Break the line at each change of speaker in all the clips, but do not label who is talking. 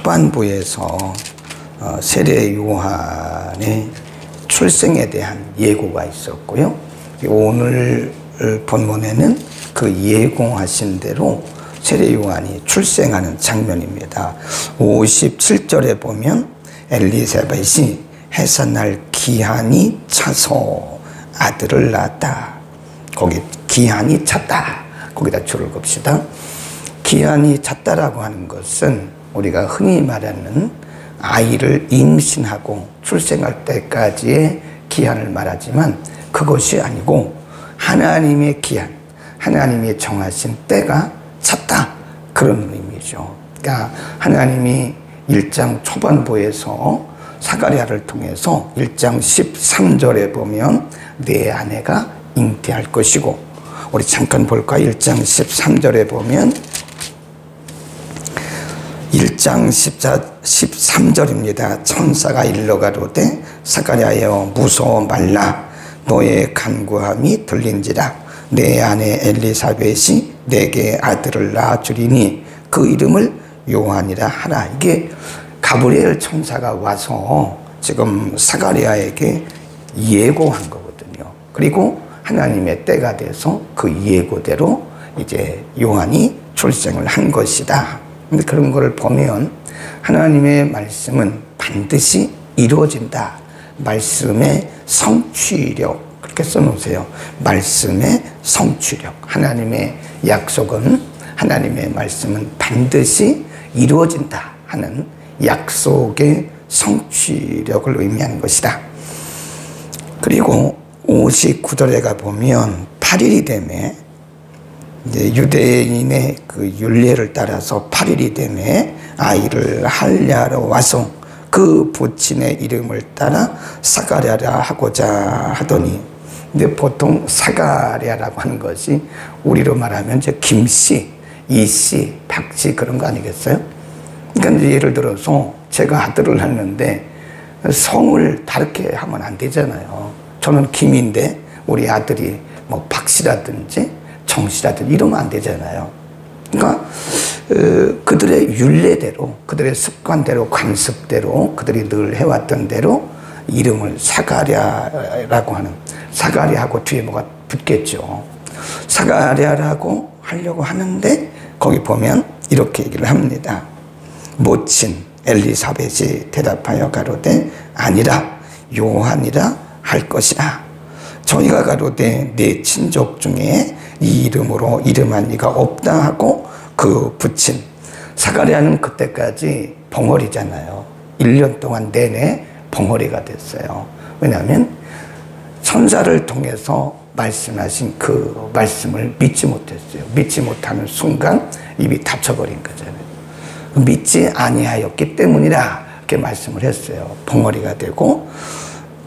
초반부에서 세례 요한의 출생에 대한 예고가 있었고요. 오늘 본문에는 그 예고하신 대로 세례 요한이 출생하는 장면입니다. 57절에 보면 엘리사벳이 해산날 기한이 차서 아들을 낳았다. 거기 기한이 찼다. 거기다 줄을 긋읍시다. 기한이 찼다라고 하는 것은 우리가 흔히 말하는 아이를 임신하고 출생할 때까지의 기한을 말하지만 그것이 아니고 하나님의 기한, 하나님이 정하신 때가 찼다. 그런 의미죠. 그러니까 하나님이 1장 초반부에서 사가랴를 통해서 1장 13절에 보면 내 아내가 잉태할 것이고, 우리 잠깐 볼까? 1장 13절에 보면 1장 13절입니다. 천사가 일러 가로되 사가랴여 무서워 말라. 너의 간구함이 들린지라. 내 아내 엘리사벳이 내게 아들을 낳아주리니 그 이름을 요한이라 하라. 이게 가브리엘 천사가 와서 지금 사가랴에게 예고한 거거든요. 그리고 하나님의 때가 돼서 그 예고대로 이제 요한이 출생을 한 것이다. 근데 그런 걸 보면 하나님의 말씀은 반드시 이루어진다. 말씀의 성취력, 그렇게 써놓으세요. 말씀의 성취력. 하나님의 약속은, 하나님의 말씀은 반드시 이루어진다 하는 약속의 성취력을 의미하는 것이다. 그리고 59절에 가보면 8일이 되매, 이제 유대인의 그 율례를 따라서 8일이 되매 아이를 할례하러 와서 그 부친의 이름을 따라 사가랴라 하고자 하더니, 근데 보통 사가랴라고 하는 것이 우리로 말하면 이제 김씨, 이씨, 박씨 그런 거 아니겠어요? 그러니까 예를 들어서 제가 아들을 낳는데 성을 다르게 하면 안 되잖아요. 저는 김인데 우리 아들이 뭐 박씨라든지 정씨라든지 이러면 안 되잖아요. 그러니까 그들의 율례대로, 그들의 습관대로, 관습대로, 그들이 늘 해왔던 대로 이름을 사가랴라고 하는, 사가랴하고 뒤에 뭐가 붙겠죠. 사가랴라고 하려고 하는데 거기 보면 이렇게 얘기를 합니다. 모친 엘리사벳이 대답하여 가로되 아니라 요한이라 할 것이라. 저희가 가로되 내 친족 중에 이 이름으로 이름한 이가 없다 하고 그 부친, 사가랴는 그때까지 벙어리잖아요. 1년 동안 내내 벙어리가 됐어요. 왜냐하면 천사를 통해서 말씀하신 그 말씀을 믿지 못했어요. 믿지 못하는 순간 입이 닫혀버린 거잖아요. 믿지 아니하였기 때문이라 이렇게 말씀을 했어요. 벙어리가 되고,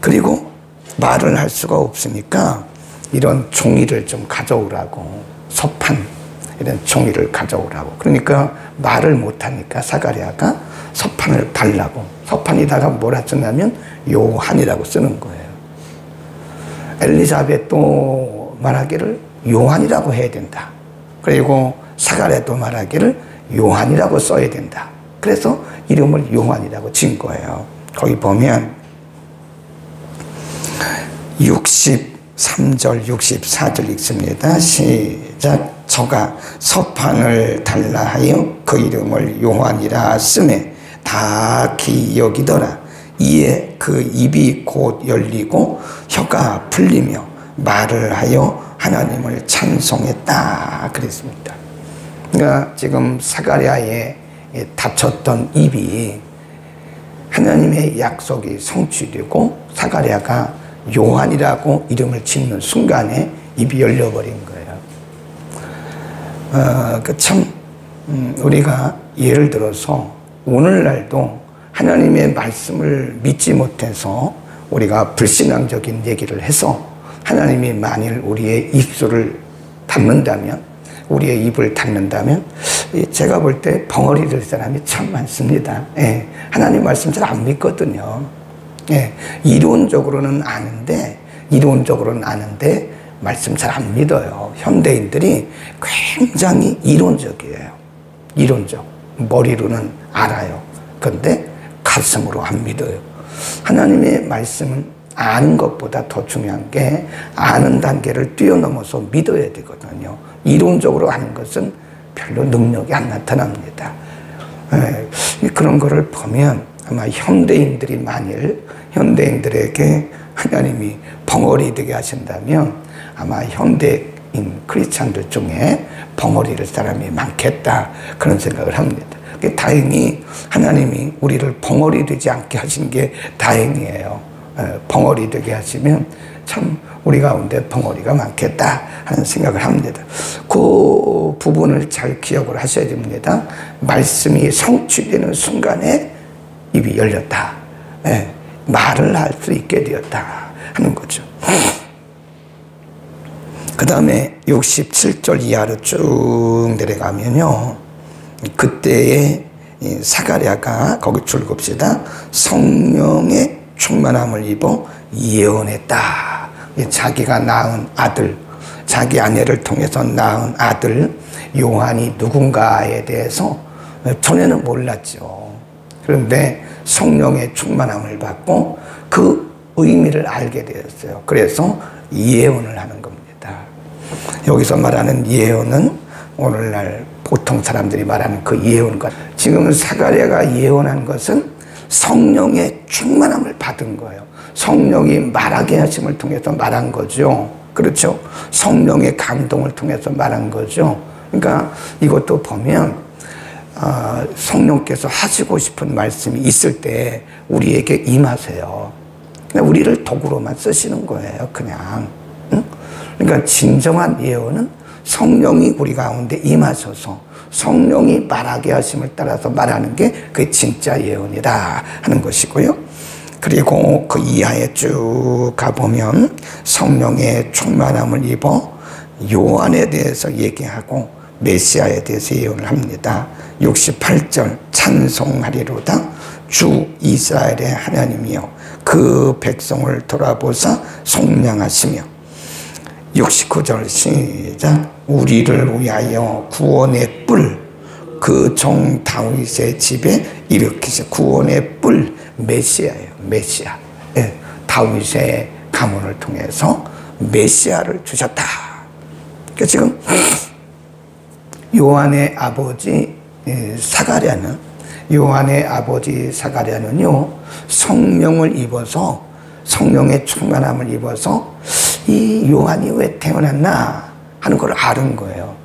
그리고 말을 할 수가 없으니까 이런 종이를 좀 가져오라고, 서판 이런 종이를 가져오라고. 그러니까 말을 못하니까 사가랴가 서판을 달라고, 서판에다가 뭐라 쓰냐면 요한이라고 쓰는 거예요. 엘리사벳도 말하기를 요한이라고 해야 된다. 그리고 사가랴도 말하기를 요한이라고 써야 된다. 그래서 이름을 요한이라고 지은 거예요. 거기 보면 63절, 64절 읽습니다. 시작. 저가 서판을 달라 하여 그 이름을 요한이라 쓰매 다 기여기더라. 이에 그 입이 곧 열리고 혀가 풀리며 말을 하여 하나님을 찬송했다. 그랬습니다. 그러니까 지금 사가랴의 닫혔던 입이 하나님의 약속이 성취되고 사가랴가 요한이라고 이름을 짓는 순간에 입이 열려버린 거예요. 우리가 예를 들어서 오늘날도 하나님의 말씀을 믿지 못해서 우리가 불신앙적인 얘기를 해서 하나님이 만일 우리의 입술을 닫는다면, 우리의 입을 닫는다면, 제가 볼 때 벙어리 될 사람이 참 많습니다. 예, 하나님 말씀 잘 안 믿거든요. 예, 이론적으로는 아는데 말씀 잘 안 믿어요. 현대인들이 굉장히 이론적이에요. 이론적. 머리로는 알아요. 건데 가슴으로 안 믿어요. 하나님의 말씀은 아는 것보다 더 중요한 게 아는 단계를 뛰어넘어서 믿어야 되거든요. 이론적으로 아는 것은 별로 능력이 안 나타납니다. 그런 거를 보면 아마 현대인들이 만일 현대인들에게 하나님이 벙어리 되게 하신다면 아마 현대인 크리스찬들 중에 벙어리 될 사람이 많겠다, 그런 생각을 합니다. 다행히 하나님이 우리를 벙어리 되지 않게 하신 게 다행이에요. 벙어리 되게 하시면 참 우리 가운데 벙어리가 많겠다 하는 생각을 합니다. 그 부분을 잘 기억을 하셔야 됩니다. 말씀이 성취되는 순간에 입이 열렸다, 말을 할 수 있게 되었다 하는 거죠. 그 다음에 67절 이하로 쭉 내려가면요, 그때에 사가랴가, 거기 줄봅시다. 성령의 충만함을 입어 예언했다. 자기가 낳은 아들, 자기 아내를 통해서 낳은 아들 요한이 누군가에 대해서 전에는 몰랐죠. 그런데 성령의 충만함을 받고 그 의미를 알게 되었어요. 그래서 예언을 하는 겁니다. 여기서 말하는 예언은 오늘날 보통 사람들이 말하는 그 예언과, 지금 사가랴가 예언한 것은 성령의 충만함을 받은 거예요. 성령이 말하게 하심을 통해서 말한 거죠. 그렇죠? 성령의 감동을 통해서 말한 거죠. 그러니까 이것도 보면 성령께서 하시고 싶은 말씀이 있을 때 우리에게 임하세요. 그냥 우리를 도구로만 쓰시는 거예요, 그냥. 응? 그러니까 진정한 예언은 성령이 우리 가운데 임하셔서 성령이 말하게 하심을 따라서 말하는 게 그게 진짜 예언이다 하는 것이고요. 그리고 그 이하에 쭉 가보면 성령의 충만함을 입어 요한에 대해서 얘기하고 메시아에 대해서 예언을 합니다. 68절 찬송하리로다 주 이스라엘의 하나님이여 그 백성을 돌아보사 속량하시며. 69절 시작. 우리를 위하여 구원의 뿔 그 종 다윗의 집에 일으키시. 구원의 뿔 메시아예요. 메시아. 다윗의 가문을 통해서 메시아를 주셨다. 그러니까 지금 요한의 아버지 사가랴는요 성령을 입어서, 성령의 충만함을 입어서 이 요한이 왜 태어났나 하는 걸 아는 거예요.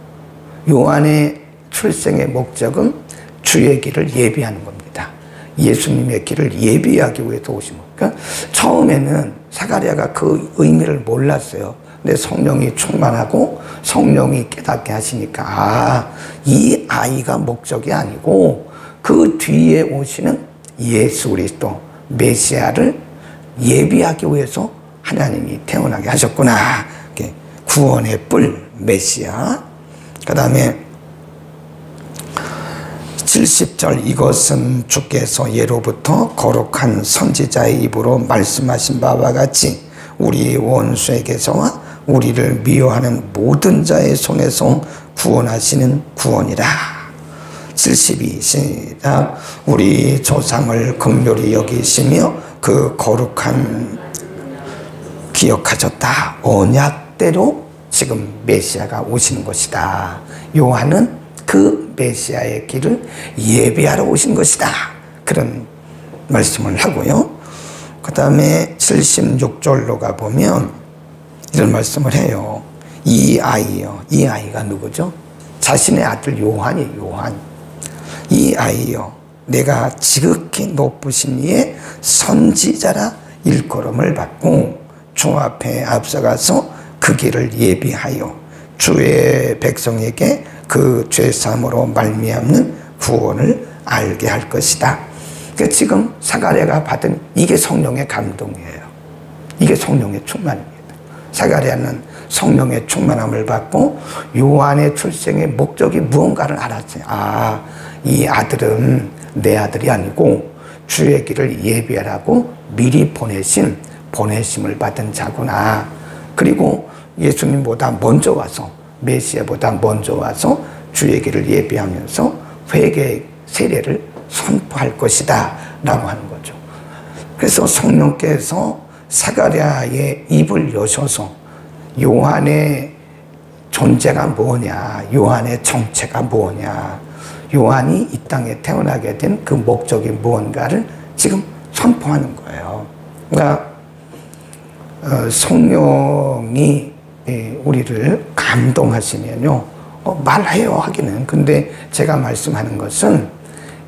요한의 출생의 목적은 주의 길을 예비하는 겁니다. 예수님의 길을 예비하기 위해서 오신 겁니다. 그러니까 처음에는 사가랴가 그 의미를 몰랐어요. 근데 성령이 충만하고 성령이 깨닫게 하시니까 이 아이가 목적이 아니고 그 뒤에 오시는 예수 그리스도 메시아를 예비하기 위해서 하나님이 태어나게 하셨구나. 구원의 뿔 메시아. 그 다음에 70절 이것은 주께서 예로부터 거룩한 선지자의 입으로 말씀하신 바와 같이 우리 원수에게서와 우리를 미워하는 모든 자의 손에서 구원하시는 구원이라. 72 시작. 우리 조상을 긍휼히 여기시며 그 거룩한 기억하셨다. 언약대로 지금 메시아가 오시는 것이다. 요한은 그 메시아의 길을 예비하러 오신 것이다. 그런 말씀을 하고요. 그 다음에 76절로 가보면 이런 말씀을 해요. 이 아이요. 이 아이가 누구죠? 자신의 아들 요한이에요. 요한. 이 아이요. 내가 지극히 높으신 이의 선지자라 일컬음을 받고 주 앞에 앞서가서 그 길을 예비하여 주의 백성에게 그 죄사함으로 말미암는 구원을 알게 할 것이다. 그러니까 지금 사가랴가 받은 이게 성령의 감동이에요. 이게 성령의 충만입니다. 사가랴는 성령의 충만함을 받고 요한의 출생의 목적이 무언가를 알았어요. 이 아들은 내 아들이 아니고 주의 길을 예비하라고 미리 보내심을 받은 자구나. 그리고 예수님보다 먼저 와서, 메시아보다 먼저 와서 주의 길을 예비하면서 회개 세례를 선포할 것이다 라고 하는 거죠. 그래서 성령께서 사가랴의 입을 여셔서 요한의 존재가 뭐냐, 요한의 정체가 뭐냐, 요한이 이 땅에 태어나게 된 그 목적이 무언가를 지금 선포하는 거예요. 그러니까 성령이 우리를 감동하시면요, 말해요 하기는. 근데 제가 말씀하는 것은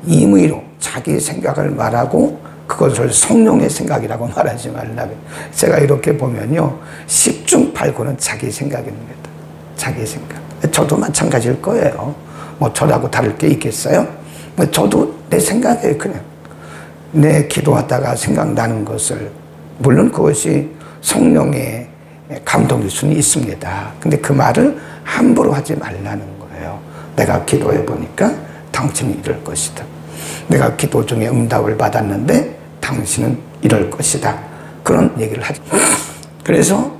임의로 자기 생각을 말하고 그것을 성령의 생각이라고 말하지 말라고. 제가 이렇게 보면요, 10중 8구는 자기 생각입니다. 자기 생각. 저도 마찬가지일 거예요. 뭐 저라고 다를 게 있겠어요? 저도 내 생각이에요. 그냥 내 기도하다가 생각나는 것을, 물론 그것이 성령의 감동일 수는 있습니다. 근데 그 말을 함부로 하지 말라는 거예요. 내가 기도해 보니까 당신은 이럴 것이다. 내가 기도 중에 응답을 받았는데 당신은 이럴 것이다. 그런 얘기를 하죠. 그래서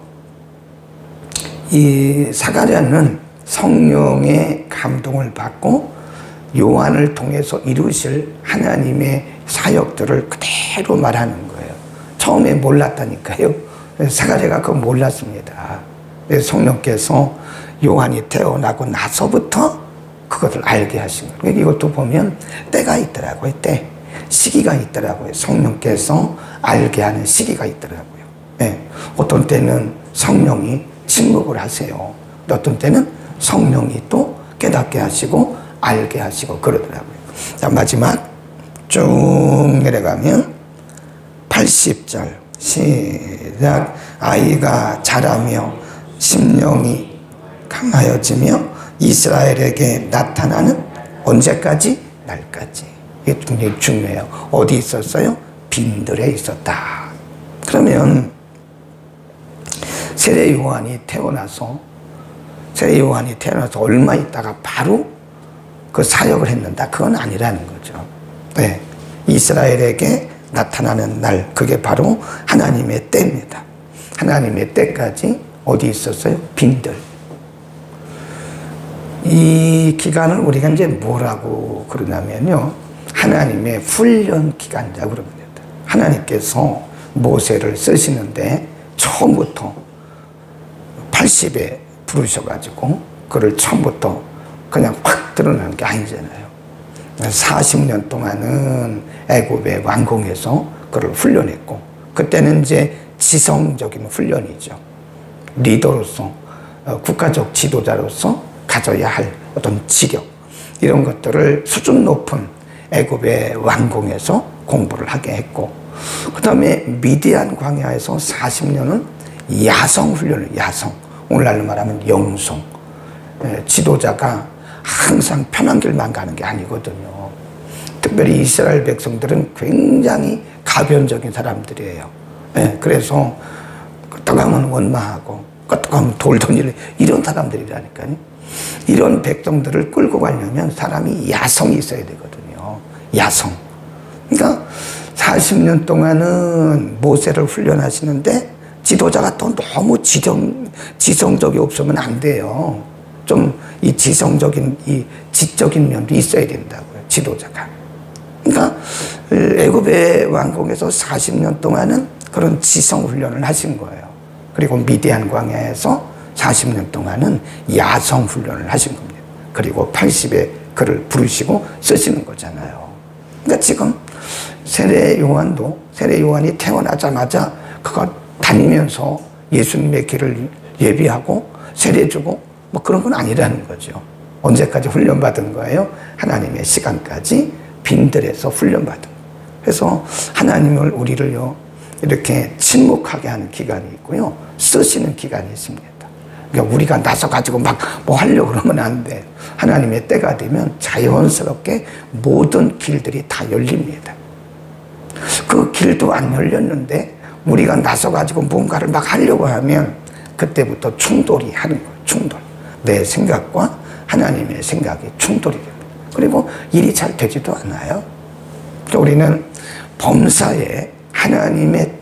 이 사가랴는 성령의 감동을 받고 요한을 통해서 이루실 하나님의 사역들을 그대로 말하는 거예요. 처음에 몰랐다니까요. 사가랴가 그거 몰랐습니다. 성령께서 요한이 태어나고 나서부터 그것을 알게 하신 거예요. 이것도 보면 때가 있더라고요. 때. 시기가 있더라고요. 성령께서 알게 하는 시기가 있더라고요. 네. 어떤 때는 성령이 침묵을 하세요. 어떤 때는 성령이 또 깨닫게 하시고 알게 하시고 그러더라고요. 자, 마지막 쭉 내려가면 80절 시작. 아이가 자라며 심령이 강하여지며 이스라엘에게 나타나는 언제까지? 날까지. 이게 굉장히 중요해요. 어디 있었어요? 빈들에 있었다. 그러면 세례 요한이 태어나서 얼마 있다가 바로 그 사역을 했는다. 그건 아니라는 거죠. 네. 이스라엘에게 나타나는 날, 그게 바로 하나님의 때입니다. 하나님의 때까지 어디 있었어요? 빈들. 이 기간을 우리가 이제 뭐라고 그러냐면요, 하나님의 훈련 기간이라고 그럽니다. 하나님께서 모세를 쓰시는데 처음부터 80에 부르셔가지고 그를 처음부터 그냥 확 드러나는 게 아니잖아요. 40년 동안은 애굽의 왕궁에서 그를 훈련했고, 그때는 이제 지성적인 훈련이죠. 리더로서, 국가적 지도자로서 가져야 할 어떤 지력, 이런 것들을 수준 높은 애굽의 왕궁에서 공부를 하게 했고, 그 다음에 미디안 광야에서 40년은 야성 훈련을, 야성, 오늘날로 말하면 영성. 지도자가 항상 편한 길만 가는 게 아니거든요. 특별히 이스라엘 백성들은 굉장히 가변적인 사람들이에요. 그래서 끄떡하면 원망하고 끄떡하면 돌 던지는 이런 사람들이라니까요. 이런 백성들을 끌고 가려면 사람이 야성이 있어야 되거든요. 야성. 그러니까 40년 동안은 모세를 훈련하시는데 지도자가 또 너무 지성적이 없으면 안 돼요. 좀 이 지성적인, 이 지적인 면도 있어야 된다고요, 지도자가. 그러니까 애굽의 왕궁에서 40년 동안은 그런 지성 훈련을 하신 거예요. 그리고 미디안 광야에서 40년 동안은 야성 훈련을 하신 겁니다. 그리고 80에 그를 부르시고 쓰시는 거잖아요. 그러니까 지금 세례 요한이 태어나자마자 그가 다니면서 예수님의 길을 예비하고 세례 주고 뭐 그런 건 아니라는 거죠. 언제까지 훈련받은 거예요? 하나님의 시간까지 빈들에서 훈련받은 거예요. 그래서 하나님을, 우리를요, 이렇게 침묵하게 하는 기간이 있고요, 쓰시는 기간이 있습니다. 그러니까 우리가 나서가지고 막 뭐 하려고 그러면 안 돼요. 하나님의 때가 되면 자연스럽게 모든 길들이 다 열립니다. 그 길도 안 열렸는데 우리가 나서가지고 뭔가를 막 하려고 하면 그때부터 충돌이 하는 거예요. 충돌. 내 생각과 하나님의 생각이 충돌이 됩니다. 그리고 일이 잘 되지도 않아요. 우리는 범사에 하나님의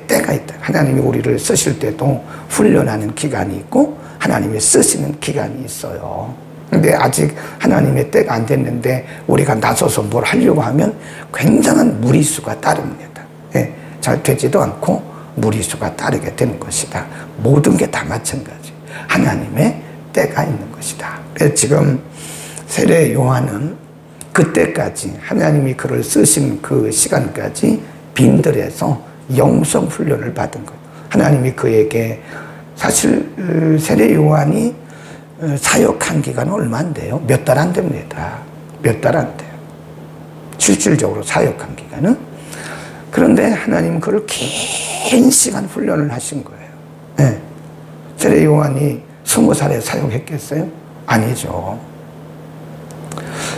때가 있다. 하나님이 우리를 쓰실 때도 훈련하는 기간이 있고 하나님이 쓰시는 기간이 있어요. 근데 아직 하나님의 때가 안 됐는데 우리가 나서서 뭘 하려고 하면 굉장한 무리수가 따릅니다. 예, 잘 되지도 않고 무리수가 따르게 되는 것이다. 모든 게 다 마찬가지. 하나님의 때가 있는 것이다. 그래서 지금 세례 요한은 그때까지 하나님이 그를 쓰신 그 시간까지 빈들에서 영성 훈련을 받은 거예요. 하나님이 그에게 사실 세례 요한이 사역한 기간은 얼마 안 돼요. 몇 달 안 됩니다. 몇 달 안 돼요. 실질적으로 사역한 기간은. 그런데 하나님은 그를 긴 시간 훈련을 하신 거예요. 네. 세례 요한이 20살에 사역했겠어요? 아니죠.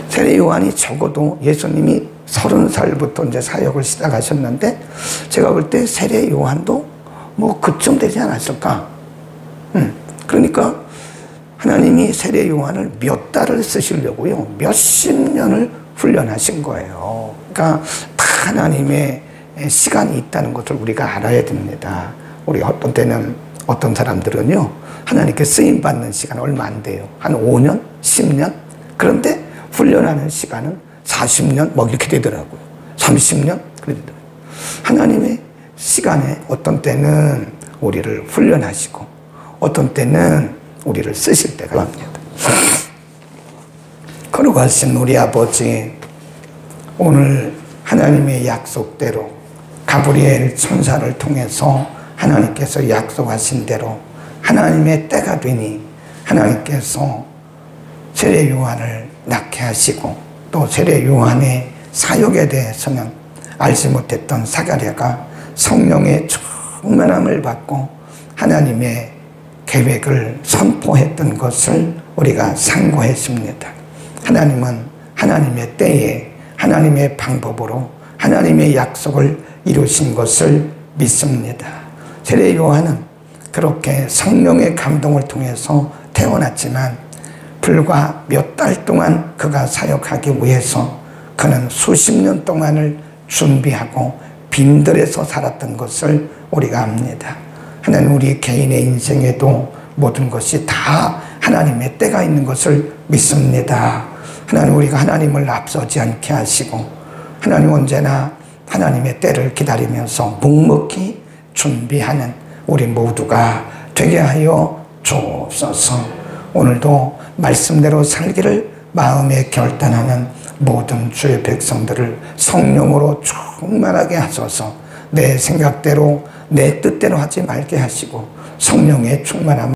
세례 요한이 적어도 예수님이 30살부터 이제 사역을 시작하셨는데 제가 볼 때 세례 요한도 뭐 그쯤 되지 않았을까? 그러니까 하나님이 세례 요한을 몇 달을 쓰시려고요. 몇십 년을 훈련하신 거예요. 그러니까 다 하나님의 시간이 있다는 것을 우리가 알아야 됩니다. 우리 어떤 때는 어떤 사람들은요. 하나님께 쓰임받는 시간 얼마 안 돼요. 한 5년? 10년? 그런데 훈련하는 시간은 40년? 뭐 이렇게 되더라고요. 30년? 그러더라고요. 하나님의 시간에 어떤 때는 우리를 훈련하시고 어떤 때는 우리를 쓰실 때가 있습니다. 거룩하신 우리 아버지, 오늘 하나님의 약속대로 가브리엘 천사를 통해서 하나님께서 약속하신 대로 하나님의 때가 되니 하나님께서 세례 요한을 낳게 하시고 또 세례 요한의 사역에 대해서는 알지 못했던 사가랴가 성령의 충만함을 받고 하나님의 계획을 선포했던 것을 우리가 상고했습니다. 하나님은 하나님의 때에 하나님의 방법으로 하나님의 약속을 이루신 것을 믿습니다. 세례 요한은 그렇게 성령의 감동을 통해서 태어났지만 불과 몇 달 동안 그가 사역하기 위해서 그는 수십 년 동안을 준비하고 빈들에서 살았던 것을 우리가 압니다. 하나님 우리 개인의 인생에도 모든 것이 다 하나님의 때가 있는 것을 믿습니다. 하나님 우리가 하나님을 앞서지 않게 하시고 하나님 언제나 하나님의 때를 기다리면서 묵묵히 준비하는 우리 모두가 되게 하여 주옵소서. 오늘도 말씀대로 살기를 마음에 결단하는 모든 주의 백성들을 성령으로 충만하게 하소서. 내 생각대로 내 뜻대로 하지 말게 하시고 성령의 충만함